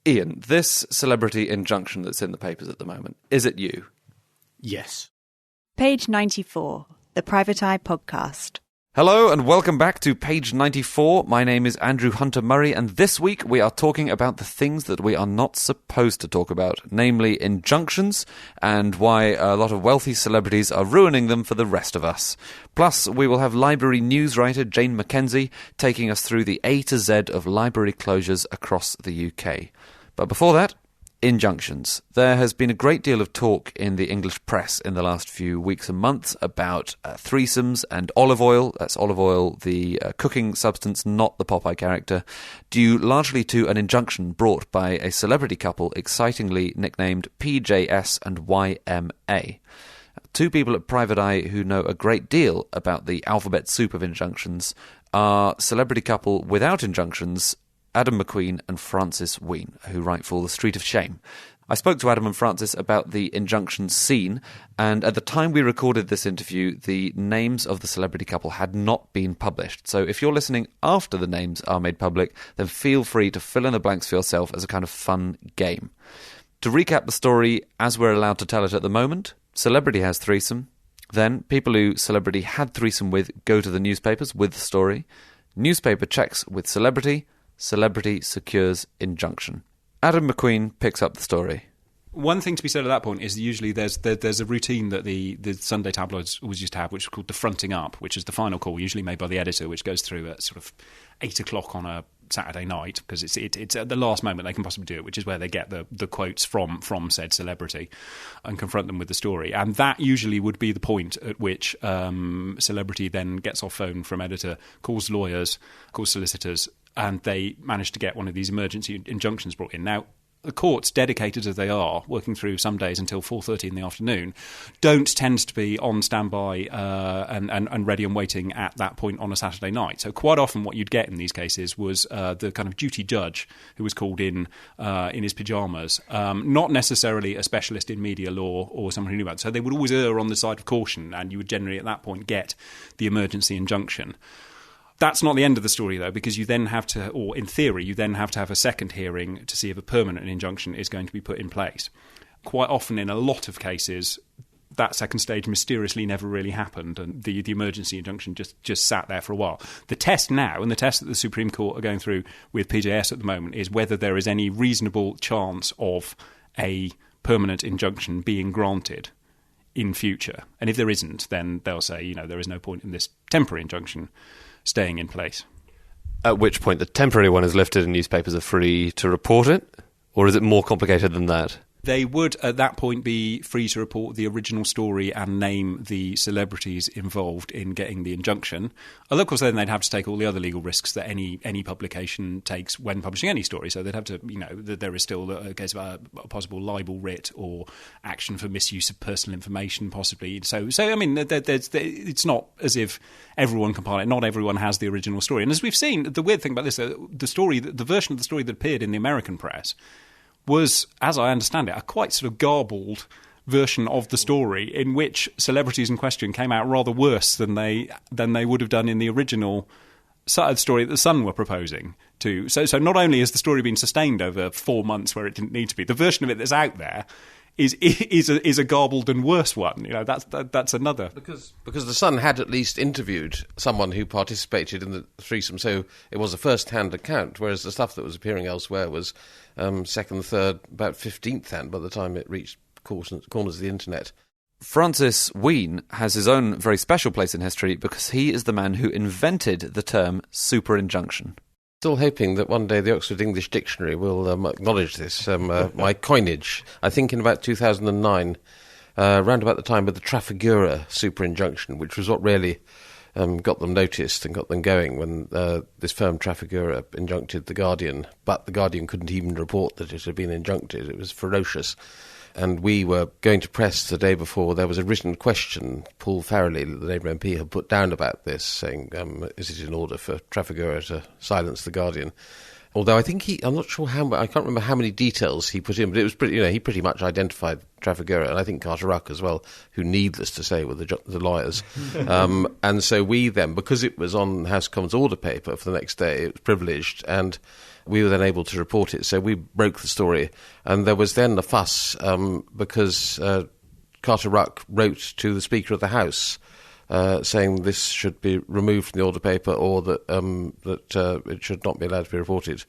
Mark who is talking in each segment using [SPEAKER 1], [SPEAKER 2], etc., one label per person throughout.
[SPEAKER 1] Ian, this celebrity injunction that's in the papers at the moment, is it you?
[SPEAKER 2] Yes.
[SPEAKER 3] Page 94, the Private Eye Podcast.
[SPEAKER 1] Hello and welcome back to Page 94. My name is Andrew Hunter-Murray, and this week we are talking about the things that we are not supposed to talk about, namely injunctions and why a lot of wealthy celebrities are ruining them for the rest of us. Plus, we will have library news writer Jane Mackenzie taking us through the A to Z of library closures across the UK. But before that, injunctions. There has been a great deal of talk in the English press in the last few weeks and months about threesomes and olive oil. That's olive oil, the cooking substance, not the Popeye character, due largely to an injunction brought by a celebrity couple excitingly nicknamed PJS and YMA. Two people at Private Eye who know a great deal about the alphabet soup of injunctions are celebrity couple without injunctions, Adam McQueen and Francis Wheen, who write for The Street of Shame. I spoke to Adam and Francis about the injunction scene, and at the time we recorded this interview, the names of the celebrity couple had not been published. So if you're listening after the names are made public, then feel free to fill in the blanks for yourself as a kind of fun game. To recap the story as we're allowed to tell it at the moment, celebrity has threesome. Then people who celebrity had threesome with go to the newspapers with the story. Newspaper checks with celebrity. Celebrity secures injunction. Adam McQueen picks up the story.
[SPEAKER 2] One thing to be said at that point is usually there's a routine that the Sunday tabloids always used to have, which is called the fronting up, which is the final call, usually made by the editor, which goes through at sort of 8 o'clock on a Saturday night, because it's at the last moment they can possibly do it, which is where they get the quotes from said celebrity and confront them with the story. And that usually would be the point at which celebrity then gets off phone from editor, calls lawyers, calls solicitors, and they manage to get one of these emergency injunctions brought in. Now, the courts, dedicated as they are, working through some days until 4:30 in the afternoon, don't tend to be on standby and ready and waiting at that point on a Saturday night. So quite often what you'd get in these cases was the kind of duty judge who was called in his pyjamas, not necessarily a specialist in media law or someone who knew about it. So they would always err on the side of caution, and you would generally at that point get the emergency injunction. That's not the end of the story, though, because you then have to, or in theory, you then have to have a second hearing to see if a permanent injunction is going to be put in place. Quite often, in a lot of cases, that second stage mysteriously never really happened, and the emergency injunction just sat there for a while. The test now, and the test that the Supreme Court are going through with PJS at the moment, is whether there is any reasonable chance of a permanent injunction being granted in future. And if there isn't, then they'll say, there is no point in this temporary injunction staying in place.
[SPEAKER 4] At which point the temporary one is lifted and newspapers are free to report it? Or is it more complicated than that?
[SPEAKER 2] They would, at that point, be free to report the original story and name the celebrities involved in getting the injunction. Although, of course, then they'd have to take all the other legal risks that any publication takes when publishing any story. So they'd have to, there is still a case of a possible libel writ or action for misuse of personal information, possibly. So I mean, it's not as if everyone can part it. Not everyone has the original story. And as we've seen, the weird thing about this, the version of the story that appeared in the American press was, as I understand it, a quite sort of garbled version of the story in which celebrities in question came out rather worse than they would have done in the original story that the Sun were proposing to. So not only has the story been sustained over 4 months where it didn't need to be, the version of it that's out there is a garbled and worse one. That's another.
[SPEAKER 5] Because the Sun had at least interviewed someone who participated in the threesome, so it was a first-hand account, whereas the stuff that was appearing elsewhere was second, third, about 15th hand by the time it reached corners of the internet.
[SPEAKER 1] Francis Wheen has his own very special place in history because he is the man who invented the term superinjunction.
[SPEAKER 5] Still hoping that one day the Oxford English Dictionary will acknowledge this. My coinage, I think in about 2009, round about the time of the Trafigura superinjunction, which was what really got them noticed and got them going when this firm Trafigura injuncted The Guardian, but The Guardian couldn't even report that it had been injuncted. It was ferocious. And we were going to press the day before. There was a written question Paul Farrelly, the Labour MP, had put down about this, saying, is it in order for Trafigura to silence The Guardian? Although I think I'm not sure I can't remember how many details he put in, but it was pretty, he pretty much identified Trafigura, and I think Carter-Ruck as well, who, needless to say, were the lawyers. And so we then, because it was on House of Commons order paper for the next day, it was privileged, and we were then able to report it. So we broke the story. And there was then a fuss because Carter Ruck wrote to the Speaker of the House saying this should be removed from the order paper, or that it should not be allowed to be reported,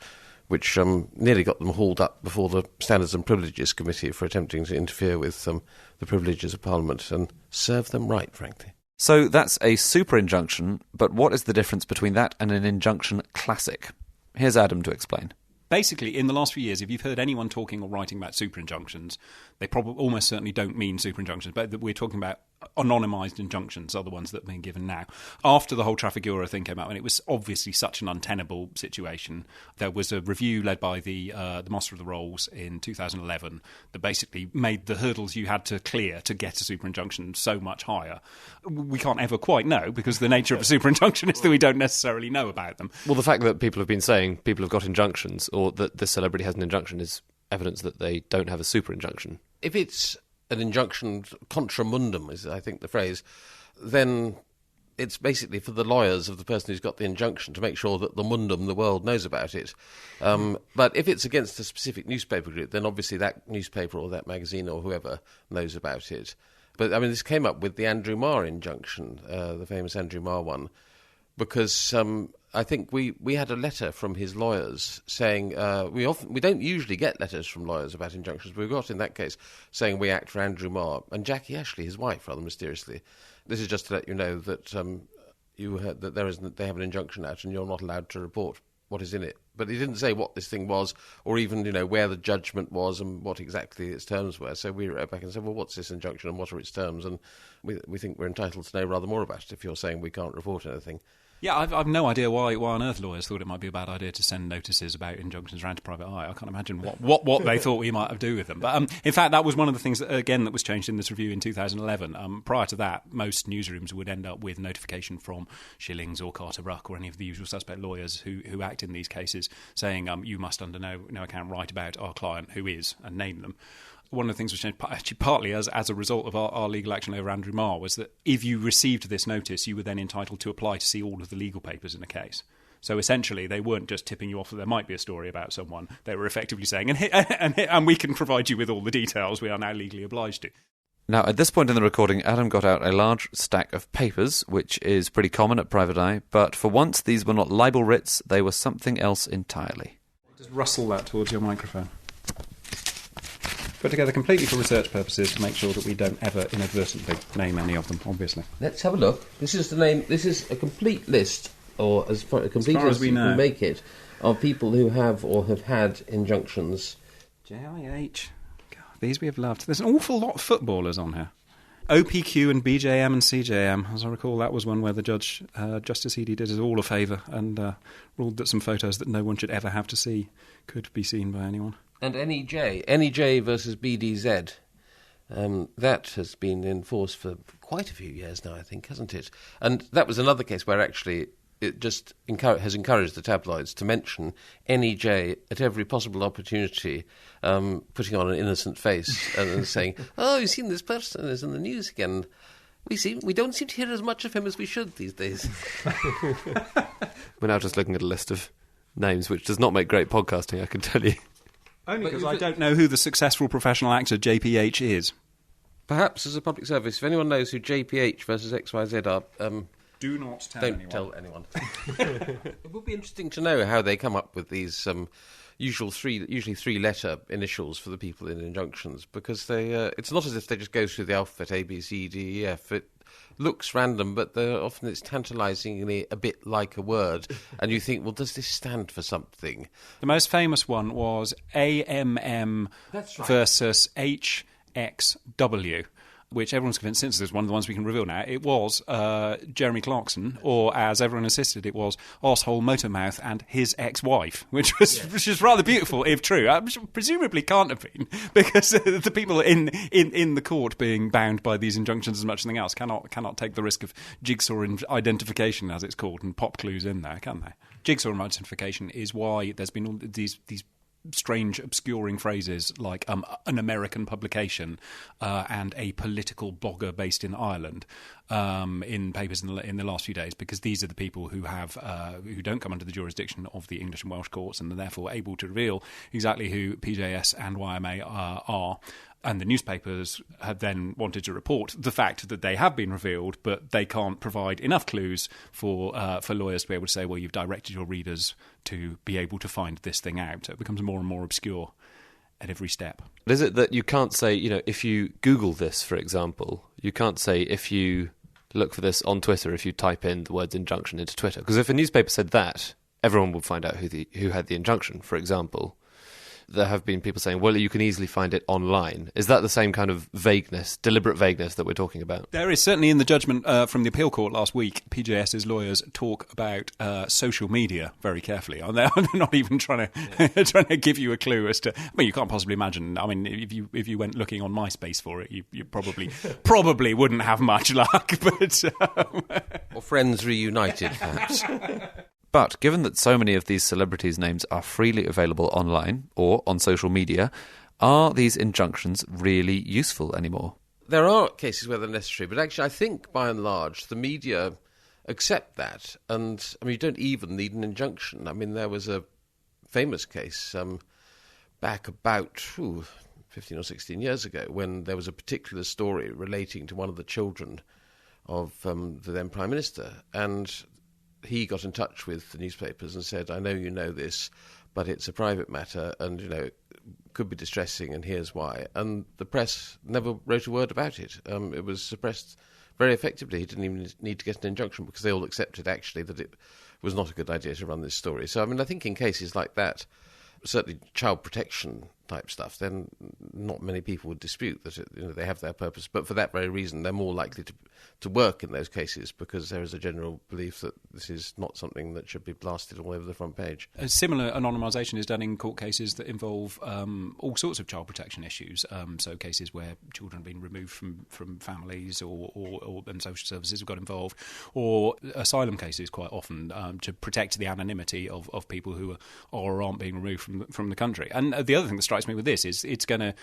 [SPEAKER 5] which nearly got them hauled up before the Standards and Privileges Committee for attempting to interfere with the privileges of Parliament, and serve them right, frankly.
[SPEAKER 1] So that's a super injunction, but what is the difference between that and an injunction classic? Here's Adam to explain.
[SPEAKER 2] Basically, in the last few years, if you've heard anyone talking or writing about super injunctions, they probably almost certainly don't mean super injunctions, but we're talking about anonymised injunctions are the ones that are being given now. After the whole Trafigura thing came out, and it was obviously such an untenable situation, there was a review led by the Master of the Rolls in 2011 that basically made the hurdles you had to clear to get a super injunction so much higher. We can't ever quite know, because the nature of a super injunction is that we don't necessarily know about them.
[SPEAKER 4] Well, the fact that people have been saying people have got injunctions, or that this celebrity has an injunction, is evidence that they don't have a super injunction.
[SPEAKER 5] If it's an injunction contra mundum, is I think the phrase, then it's basically for the lawyers of the person who's got the injunction to make sure that the mundum, the world, knows about it. But if it's against a specific newspaper group, then obviously that newspaper or that magazine or whoever knows about it. But, I mean, this came up with the Andrew Marr injunction, the famous Andrew Marr one, because I think we had a letter from his lawyers saying we don't usually get letters from lawyers about injunctions, but we got in that case saying we act for Andrew Marr and Jackie Ashley, his wife, rather mysteriously. This is just to let you know that you heard that they have an injunction out and you're not allowed to report what is in it. But he didn't say what this thing was, or even where the judgment was and what exactly its terms were. So we wrote back and said, well, what's this injunction and what are its terms? And we think we're entitled to know rather more about it if you're saying we can't report anything.
[SPEAKER 2] Yeah, I've no idea why on earth lawyers thought it might be a bad idea to send notices about injunctions around to private eye. I can't imagine what they thought we might have to do with them. But in fact, that was one of the things that was changed in this review in 2011. Prior to that, most newsrooms would end up with notification from Shillings or Carter Ruck or any of the usual suspect lawyers who act in these cases, saying you must under no account write about our client who is, and name them. One of the things which changed, actually partly as a result of our legal action over Andrew Marr, was that if you received this notice, you were then entitled to apply to see all of the legal papers in a case. So essentially, they weren't just tipping you off that there might be a story about someone. They were effectively saying, and we can provide you with all the details. We are now legally obliged to.
[SPEAKER 1] Now, at this point in the recording, Adam got out a large stack of papers, which is pretty common at Private Eye, but for once, these were not libel writs, they were something else entirely.
[SPEAKER 2] Just rustle that towards your microphone. Put together completely for research purposes to make sure that we don't ever inadvertently name any of them, obviously.
[SPEAKER 5] Let's have a look. This is the name. This is a complete list, or as complete
[SPEAKER 2] as we
[SPEAKER 5] you
[SPEAKER 2] know,
[SPEAKER 5] can make it, of people who have or have had injunctions.
[SPEAKER 2] JIH. God, these we have loved. There's an awful lot of footballers on here. OPQ and BJM and CJM. As I recall, that was one where the judge, Justice Eadie, did us all a favour and ruled that some photos that no one should ever have to see could be seen by anyone.
[SPEAKER 5] And NEJ versus BDZ, that has been in force for quite a few years now, I think, hasn't it? And that was another case where actually it just has encouraged the tabloids to mention NEJ at every possible opportunity, putting on an innocent face and saying, oh, you've seen this person is in the news again. We don't seem to hear as much of him as we should these days.
[SPEAKER 4] We're now just looking at a list of names, which does not make great podcasting, I can tell you.
[SPEAKER 2] Only because I don't know who the successful professional actor JPH is.
[SPEAKER 5] Perhaps as a public service, if anyone knows who JPH versus XYZ are,
[SPEAKER 2] do not tell
[SPEAKER 5] don't
[SPEAKER 2] anyone.
[SPEAKER 5] tell anyone. It would be interesting to know how they come up with these usually three-letter initials for the people in injunctions, because it's not as if they just go through the alphabet A, B, C, D, E, F. It looks random, but often it's tantalisingly a bit like a word, and you think, well, does this stand for something?
[SPEAKER 2] The most famous one was AMM versus HXW, which everyone's convinced since is one of the ones we can reveal now. It was Jeremy Clarkson, or as everyone insisted, it was Arsehole Motormouth and his ex-wife, which is rather beautiful, if true. Presumably can't have been, because the people in the court being bound by these injunctions as much as anything else cannot take the risk of jigsaw identification, as it's called, and pop clues in there, can they? Jigsaw identification is why there's been all these strange, obscuring phrases like an American publication and a political blogger based in Ireland in papers in the last few days, because these are the people who have who don't come under the jurisdiction of the English and Welsh courts, and are therefore able to reveal exactly who PJS and YMA are. And the newspapers have then wanted to report the fact that they have been revealed, but they can't provide enough clues for lawyers to be able to say, well, you've directed your readers to be able to find this thing out. So it becomes more and more obscure at every step.
[SPEAKER 4] Is it that you can't say, if you Google this, for example, you can't say if you look for this on Twitter, if you type in the words injunction into Twitter? Because if a newspaper said that, everyone would find out who had the injunction, for example. There have been people saying, well, you can easily find it online. Is that the same kind of vagueness, deliberate vagueness that we're talking about?
[SPEAKER 2] There is certainly in the judgment from the appeal court last week. PJS's lawyers talk about social media very carefully. They're not even trying to give you a clue as to. I mean, you can't possibly imagine. I mean, if you went looking on MySpace for it, you probably wouldn't have much luck. But
[SPEAKER 5] or Friends Reunited, perhaps.
[SPEAKER 1] But given that so many of these celebrities' names are freely available online or on social media, are these injunctions really useful anymore?
[SPEAKER 5] There are cases where they're necessary, but actually I think, by and large, the media accept that. And, I mean, you don't even need an injunction. I mean, there was a famous case back about 15 or 16 years ago when there was a particular story relating to one of the children of the then Prime Minister. And he got in touch with the newspapers and said, I know you know this, but it's a private matter and, it could be distressing and here's why. And the press never wrote a word about it. It was suppressed very effectively. He didn't even need to get an injunction because they all accepted, actually, that it was not a good idea to run this story. So, I mean, I think in cases like that, certainly child protection type stuff, then not many people would dispute that they have their purpose. But for that very reason, they're more likely to work in those cases because there is a general belief that this is not something that should be blasted all over the front page.
[SPEAKER 2] A similar anonymisation is done in court cases that involve all sorts of child protection issues. So cases where children have been removed from families or and social services have got involved, or asylum cases quite often to protect the anonymity of people who are or aren't being removed from the country. And the other thing that strikes me with this is it's going to,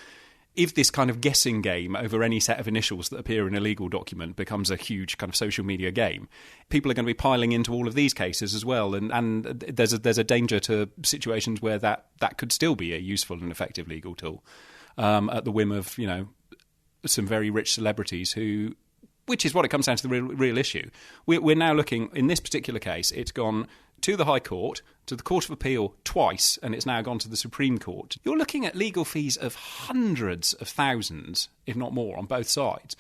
[SPEAKER 2] if this kind of guessing game over any set of initials that appear in a legal document becomes a huge kind of social media game, people are going to be piling into all of these cases as well, and there's a danger to situations where that could still be a useful and effective legal tool at the whim of some very rich celebrities who. Which is what it comes down to the real issue. We're now looking, in this particular case, it's gone to the High Court, to the Court of Appeal twice, and it's now gone to the Supreme Court. You're looking at legal fees of hundreds of thousands, if not more, on both sides.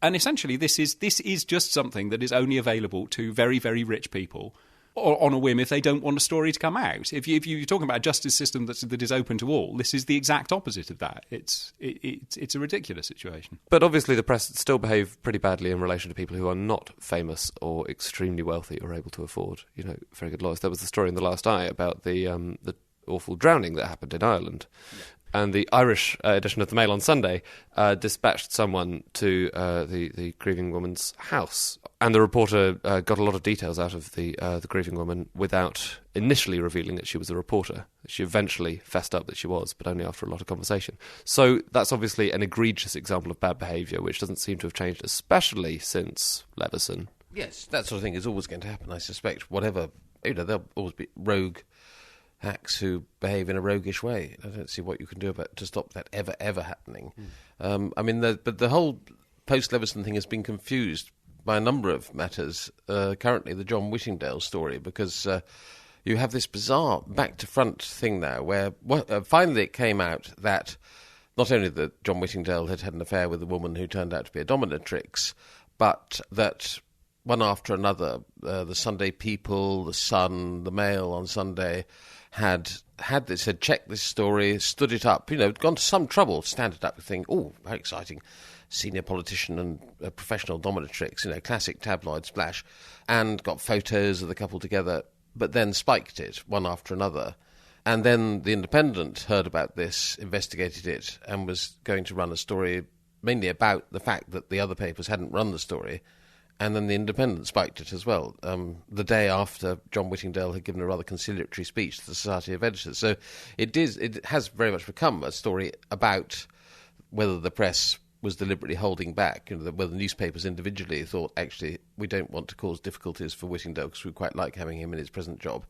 [SPEAKER 2] And essentially, this is just something that is only available to very, very rich people or on a whim if they don't want a story to come out. If you're talking about a justice system that is open to all, this is the exact opposite of that. It's a ridiculous situation.
[SPEAKER 4] But obviously the press still behave pretty badly in relation to people who are not famous or extremely wealthy or able to afford, very good lawyers. There was the story in The Last Eye about the awful drowning that happened in Ireland. Yeah. And the Irish edition of the Mail on Sunday dispatched someone to the grieving woman's house. And the reporter got a lot of details out of the grieving woman without initially revealing that she was a reporter. She eventually fessed up that she was, but only after a lot of conversation. So that's obviously an egregious example of bad behaviour, which doesn't seem to have changed, especially since Leveson.
[SPEAKER 5] Yes, that sort of thing is always going to happen, I suspect. Whatever, there'll always be rogue hacks who behave in a roguish way. I don't see what you can do to stop that ever happening. But the whole post-Leveson thing has been confused by a number of matters. Currently, the John Whittingdale story, because you have this bizarre back-to-front thing now, where finally it came out that not only that John Whittingdale had an affair with a woman who turned out to be a dominatrix, but that one after another, the Sunday People, the Sun, the Mail on Sunday had checked this story, stood it up, gone to some trouble to stand it up and think, oh, very exciting, senior politician and a professional dominatrix, classic tabloid splash, and got photos of the couple together, but then spiked it one after another. And then The Independent heard about this, investigated it, and was going to run a story mainly about the fact that the other papers hadn't run the story, And then the Independent spiked it as well, the day after John Whittingdale had given a rather conciliatory speech to the Society of Editors. So it has very much become a story about whether the press was deliberately holding back, whether newspapers individually thought, actually, we don't want to cause difficulties for Whittingdale because we quite like having him in his present job,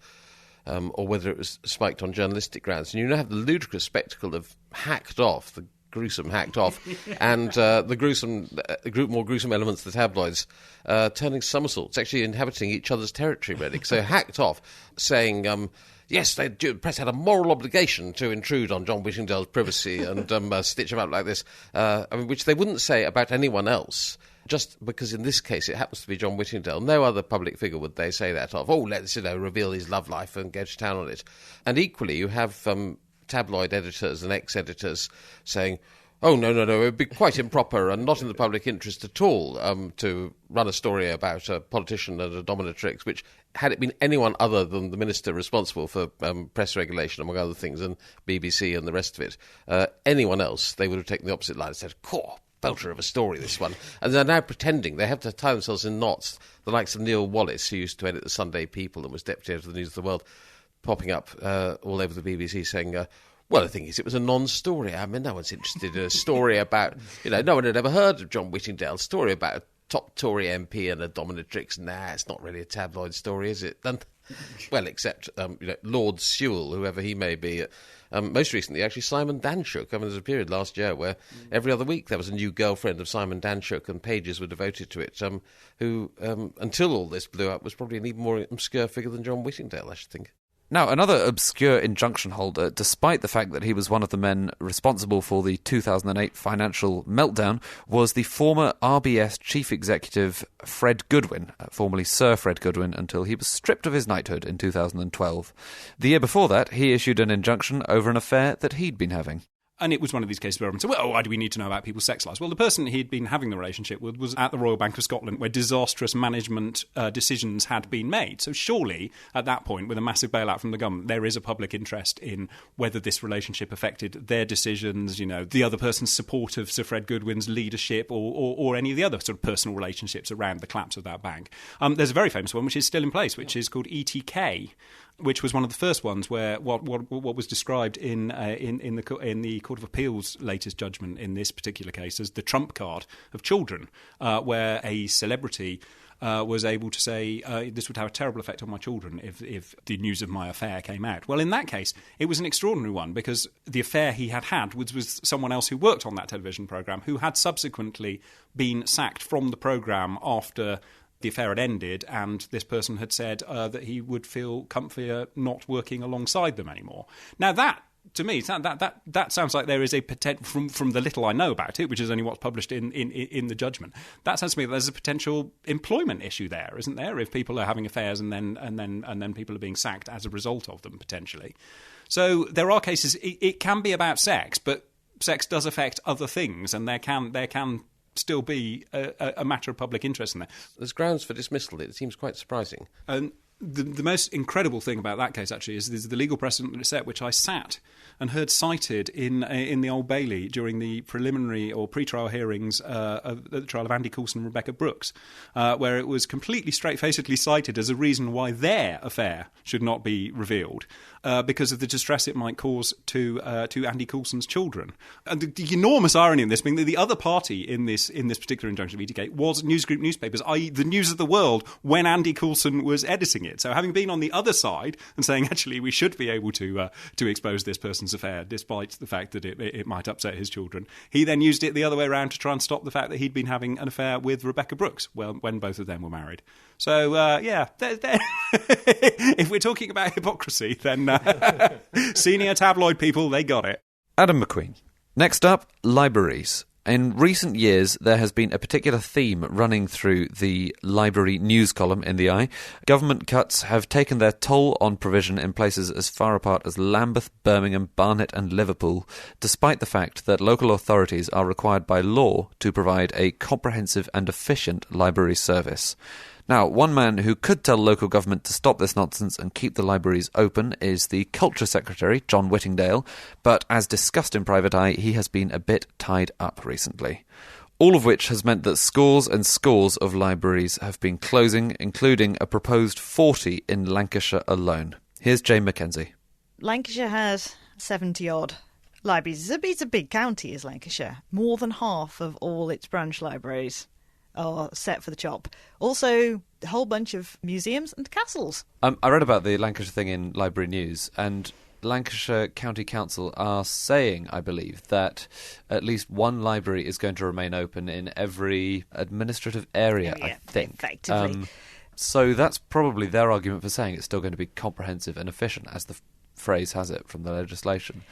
[SPEAKER 5] or whether it was spiked on journalistic grounds. And you now have the ludicrous spectacle of the gruesome hacked off, and the more gruesome elements of the tabloids turning somersaults, actually inhabiting each other's territory, really. So hacked off, saying, yes, the press had a moral obligation to intrude on John Whittingdale's privacy and stitch him up like this, which they wouldn't say about anyone else, just because in this case it happens to be John Whittingdale. No other public figure would they say that of, let's reveal his love life and go to town on it. And equally, you have tabloid editors and ex-editors saying, no, it would be quite improper and not in the public interest at all to run a story about a politician and a dominatrix, which, had it been anyone other than the minister responsible for press regulation, among other things, and BBC and the rest of it, anyone else, they would have taken the opposite line and said, belter of a story, this one. And they're now pretending, they have to tie themselves in knots, the likes of Neil Wallace, who used to edit the Sunday People and was deputy editor of the News of the World, popping up all over the BBC saying, the thing is, it was a non-story. I mean, no one's interested in a story about, no one had ever heard of John Whittingdale's story about a top Tory MP and a dominatrix. Nah, it's not really a tabloid story, is it? Except, Lord Sewell, whoever he may be. Most recently, actually, Simon Danshuk. I mean, there's a period last year where every other week there was a new girlfriend of Simon Danshuk and pages were devoted to it, who, until all this blew up, was probably an even more obscure figure than John Whittingdale, I should think.
[SPEAKER 1] Now, another obscure injunction holder, despite the fact that he was one of the men responsible for the 2008 financial meltdown, was the former RBS chief executive Fred Goodwin, formerly Sir Fred Goodwin, until he was stripped of his knighthood in 2012. The year before that, he issued an injunction over an affair that he'd been having.
[SPEAKER 2] And it was one of these cases where everyone said, why do we need to know about people's sex lives? Well, the person he'd been having the relationship with was at the Royal Bank of Scotland, where disastrous management decisions had been made. So surely, at that point, with a massive bailout from the government, there is a public interest in whether this relationship affected their decisions, the other person's support of Sir Fred Goodwin's leadership, or any of the other sort of personal relationships around the collapse of that bank. There's a very famous one, which is still in place, which is called ETK, which was one of the first ones where what was described in the Court of Appeal's latest judgment in this particular case as the trump card of children, where a celebrity was able to say, this would have a terrible effect on my children if the news of my affair came out. Well, in that case, it was an extraordinary one because the affair he had was someone else who worked on that television programme who had subsequently been sacked from the programme after the affair had ended, and this person had said that he would feel comfier not working alongside them anymore. Now that, to me, that sounds like there is a potential, from the little I know about it, which is only what's published in the judgment, that sounds to me that there's a potential employment issue there, isn't there? If people are having affairs and then people are being sacked as a result of them, potentially. So there are cases, it can be about sex, but sex does affect other things, and there can still be a matter of public interest in there.
[SPEAKER 5] There's grounds for dismissal. It seems quite surprising.
[SPEAKER 2] And the most incredible thing about that case, actually, is the legal precedent that it set, which I sat and heard cited in the Old Bailey during the preliminary or pre-trial hearings of the trial of Andy Coulson and Rebecca Brooks, where it was completely straight-facedly cited as a reason why their affair should not be revealed, because of the distress it might cause to Andy Coulson's children. And the enormous irony in this being that the other party in this particular injunction of ETK was Newsgroup newspapers, i.e. the News of the World, when Andy Coulson was editing it. So having been on the other side and saying, actually, we should be able to expose this person's affair, despite the fact that it might upset his children, he then used it the other way around to try and stop the fact that he'd been having an affair with Rebecca Brooks when both of them were married. So, if we're talking about hypocrisy, then senior tabloid people, they got it.
[SPEAKER 1] Adam McQueen. Next up, libraries. In recent years, there has been a particular theme running through the library news column in the Eye. Government cuts have taken their toll on provision in places as far apart as Lambeth, Birmingham, Barnet and Liverpool, despite the fact that local authorities are required by law to provide a comprehensive and efficient library service. Now, one man who could tell local government to stop this nonsense and keep the libraries open is the Culture Secretary, John Whittingdale, but as discussed in Private Eye, he has been a bit tied up recently. all of which has meant that scores and scores of libraries have been closing, including a proposed 40 in Lancashire alone. Here's Jane Mackenzie.
[SPEAKER 6] Lancashire has 70-odd libraries. It's a big county, is Lancashire. More than half of all its branch libraries are set for the chop. Also, a whole bunch of museums and castles.
[SPEAKER 1] I read about the Lancashire thing in Library News, and Lancashire County Council are saying, I believe, that at least one library is going to remain open in every administrative area, I think.
[SPEAKER 6] Effectively.
[SPEAKER 1] So that's probably their argument for saying it's still going to be comprehensive and efficient, as the phrase has it from the legislation.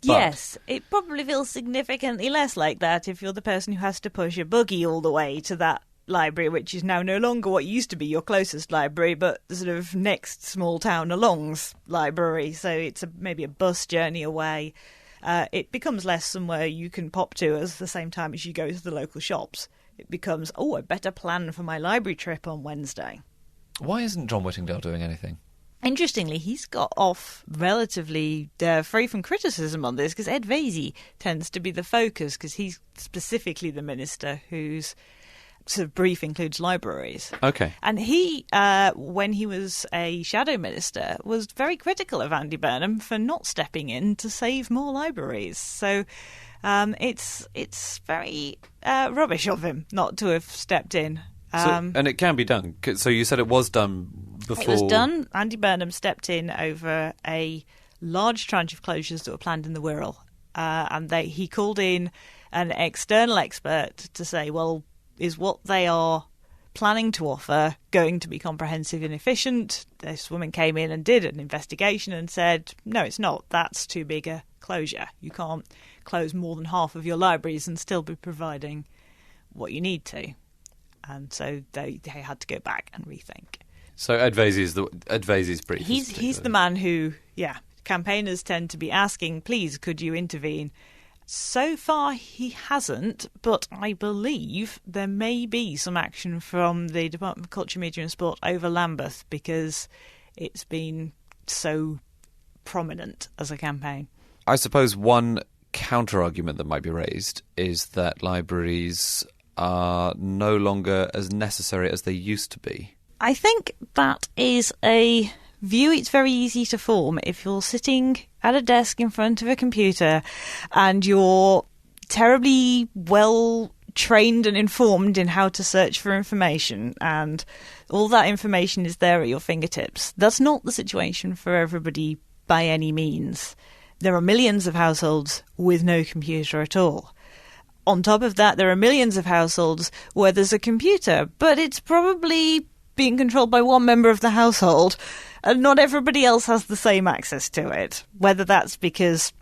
[SPEAKER 1] But
[SPEAKER 6] yes, it probably feels significantly less like that if you're the person who has to push a buggy all the way to that library, which is now no longer what used to be your closest library, but the sort of next small town along's library. So it's maybe a bus journey away. It becomes less somewhere you can pop to at the same time as you go to the local shops. It becomes, I better plan for my library trip on Wednesday.
[SPEAKER 1] why isn't John Whittingdale doing anything?
[SPEAKER 6] Interestingly, he's got off relatively free from criticism on this because Ed Vaizey tends to be the focus because he's specifically the minister whose sort of brief includes libraries.
[SPEAKER 1] Okay.
[SPEAKER 6] And he, when he was a shadow minister, was very critical of Andy Burnham for not stepping in to save more libraries. So it's very rubbish of him not to have stepped in.
[SPEAKER 1] And it can be done. So you said it was done before.
[SPEAKER 6] It was done. Andy Burnham stepped in over a large tranche of closures that were planned in the Wirral. And he called in an external expert to say, well, is what they are planning to offer going to be comprehensive and efficient? This woman came in and did an investigation and said, no, it's not. That's too big a closure. You can't close more than half of your libraries and still be providing what you need to. And so they had to go back and rethink.
[SPEAKER 1] So Ed Vaizey's brief.
[SPEAKER 6] He's the man who, campaigners tend to be asking, please, could you intervene? So far, he hasn't, but I believe there may be some action from the Department of Culture, Media and Sport over Lambeth because it's been so prominent as a campaign.
[SPEAKER 1] I suppose one counter-argument that might be raised is that libraries are no longer as necessary as they used to be.
[SPEAKER 6] I think that is a view it's very easy to form if you're sitting at a desk in front of a computer and you're terribly well trained and informed in how to search for information and all that information is there at your fingertips. That's not the situation for everybody by any means. There are millions of households with no computer at all. On top of that, there are millions of households where there's a computer, but it's probably being controlled by one member of the household, and not everybody else has the same access to it. Whether that's because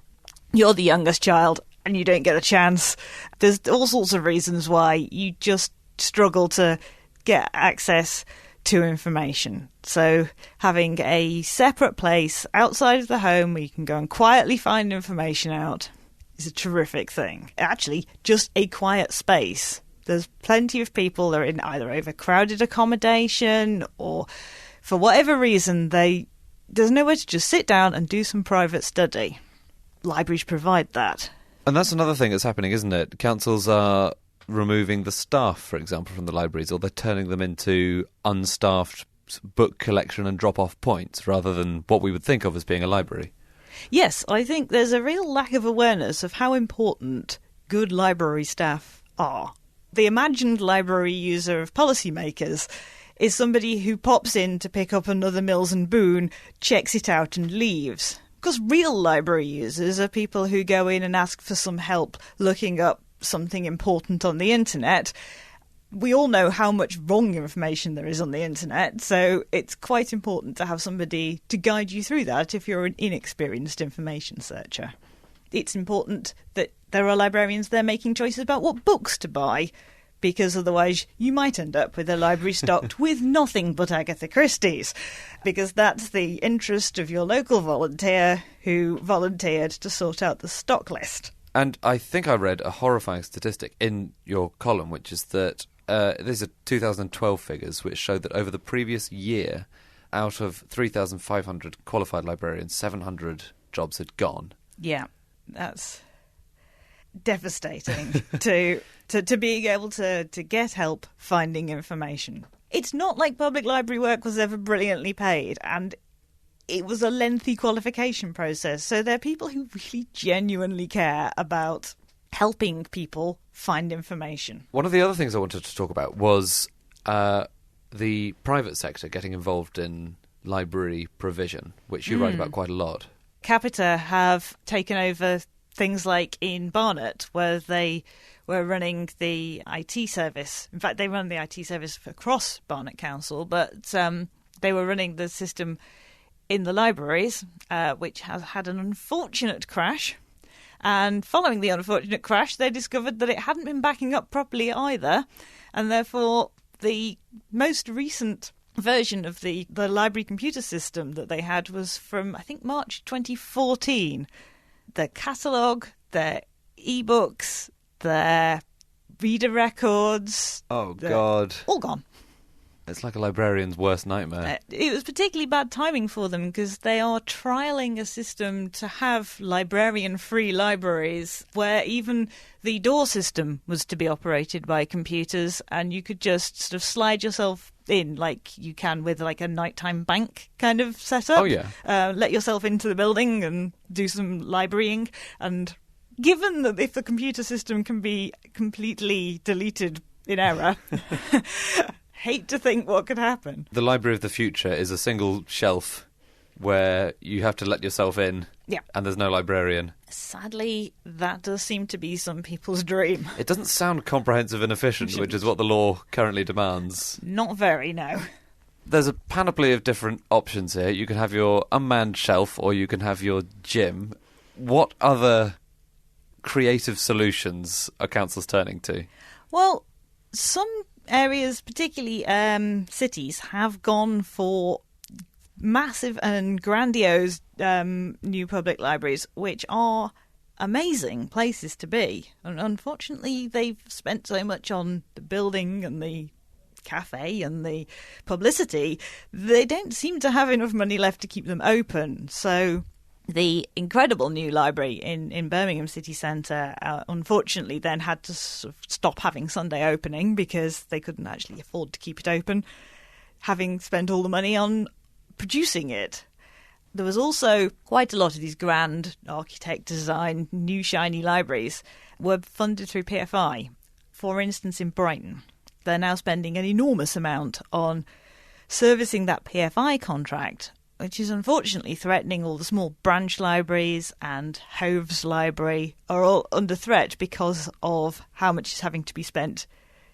[SPEAKER 6] you're the youngest child and you don't get a chance. There's all sorts of reasons why you just struggle to get access to information. So having a separate place outside of the home where you can go and quietly find information out is a terrific thing. Actually, just a quiet space. There's plenty of people that are in either overcrowded accommodation or for whatever reason there's nowhere to just sit down and do some private study. Libraries provide that.
[SPEAKER 1] And that's another thing that's happening, isn't it? Councils are removing the staff, for example, from the libraries, or they're turning them into unstaffed book collection and drop-off points rather than what we would think of as being a library.
[SPEAKER 6] Yes, I think there's a real lack of awareness of how important good library staff are. The imagined library user of policymakers is somebody who pops in to pick up another Mills and Boon, checks it out and leaves. Because real library users are people who go in and ask for some help looking up something important on the internet. We all know how much wrong information there is on the internet, so it's quite important to have somebody to guide you through that if you're an inexperienced information searcher. It's important that there are librarians there making choices about what books to buy, because otherwise you might end up with a library stocked with nothing but Agatha Christie's, because that's the interest of your local volunteer who volunteered to sort out the stock list.
[SPEAKER 1] And I think I read a horrifying statistic in your column, which is that these are 2012 figures, which showed that over the previous year, out of 3,500 qualified librarians, 700 jobs had gone.
[SPEAKER 6] Yeah, that's devastating to being able to get help finding information. It's not like public library work was ever brilliantly paid, and it was a lengthy qualification process. So there are people who really genuinely care about helping people find information.
[SPEAKER 1] One of the other things I wanted to talk about was the private sector getting involved in library provision, which you write about quite a lot.
[SPEAKER 6] Capita have taken over things like in Barnet, where they were running the IT service. In fact, they run the IT service across Barnet Council, but they were running the system in the libraries, which has had an unfortunate crash. And following the unfortunate crash, they discovered that it hadn't been backing up properly either, and therefore the most recent version of the library computer system that they had was from, I think, March 2014. Their catalogue, their e-books, their reader records...
[SPEAKER 1] Oh, God.
[SPEAKER 6] All gone.
[SPEAKER 1] It's like a librarian's worst nightmare.
[SPEAKER 6] It was particularly bad timing for them because they are trialling a system to have librarian-free libraries where even the door system was to be operated by computers, and you could just sort of slide yourself in like you can with like a nighttime bank kind of setup.
[SPEAKER 1] Oh, yeah.
[SPEAKER 6] Let yourself into the building and do some librarying. And given that if the computer system can be completely deleted in error... Hate to think what could happen.
[SPEAKER 1] The library of the future is a single shelf where you have to let yourself in, and there's no librarian.
[SPEAKER 6] Sadly, that does seem to be some people's dream.
[SPEAKER 1] It doesn't sound comprehensive and efficient, which is what the law currently demands.
[SPEAKER 6] Not very, no.
[SPEAKER 1] There's a panoply of different options here. You can have your unmanned shelf, or you can have your gym. What other creative solutions are councils turning to?
[SPEAKER 6] Well, some areas, particularly cities, have gone for massive and grandiose new public libraries, which are amazing places to be. And unfortunately, they've spent so much on the building and the cafe and the publicity, they don't seem to have enough money left to keep them open. So the incredible new library in Birmingham city centre unfortunately then had to sort of stop having Sunday opening because they couldn't actually afford to keep it open, having spent all the money on producing it. There was also quite a lot of these grand architect design new shiny libraries were funded through PFI. For instance, in Brighton, they're now spending an enormous amount on servicing that PFI contract, which is unfortunately threatening all the small branch libraries, and Hove's library are all under threat because of how much is having to be spent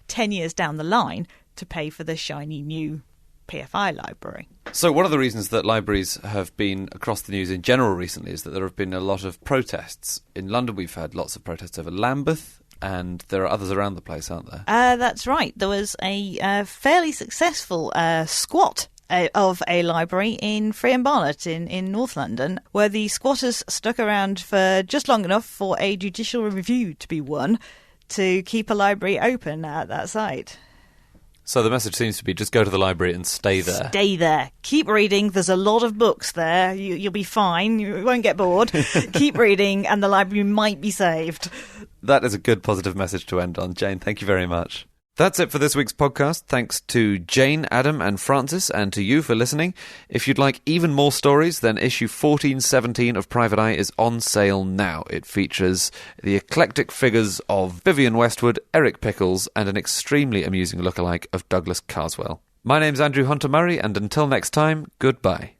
[SPEAKER 6] 10 years down the line to pay for the shiny new PFI library.
[SPEAKER 1] So one of the reasons that libraries have been across the news in general recently is that there have been a lot of protests. In London we've had lots of protests over Lambeth, and there are others around the place, aren't there?
[SPEAKER 6] That's right. There was a fairly successful squat of a library in Free Barnet in North London, where the squatters stuck around for just long enough for a judicial review to be won to keep a library open at that site.
[SPEAKER 1] So the message seems to be just go to the library and stay there.
[SPEAKER 6] Stay there. Keep reading. There's a lot of books there. You'll be fine. You won't get bored. Keep reading and the library might be saved.
[SPEAKER 1] That is a good positive message to end on. Jane, thank you very much. That's it for this week's podcast. Thanks to Jane, Adam and Francis, and to you for listening. If you'd like even more stories, then issue 1417 of Private Eye is on sale now. It features the eclectic figures of Vivienne Westwood, Eric Pickles, and an extremely amusing lookalike of Douglas Carswell. My name's Andrew Hunter-Murray, and until next time, goodbye.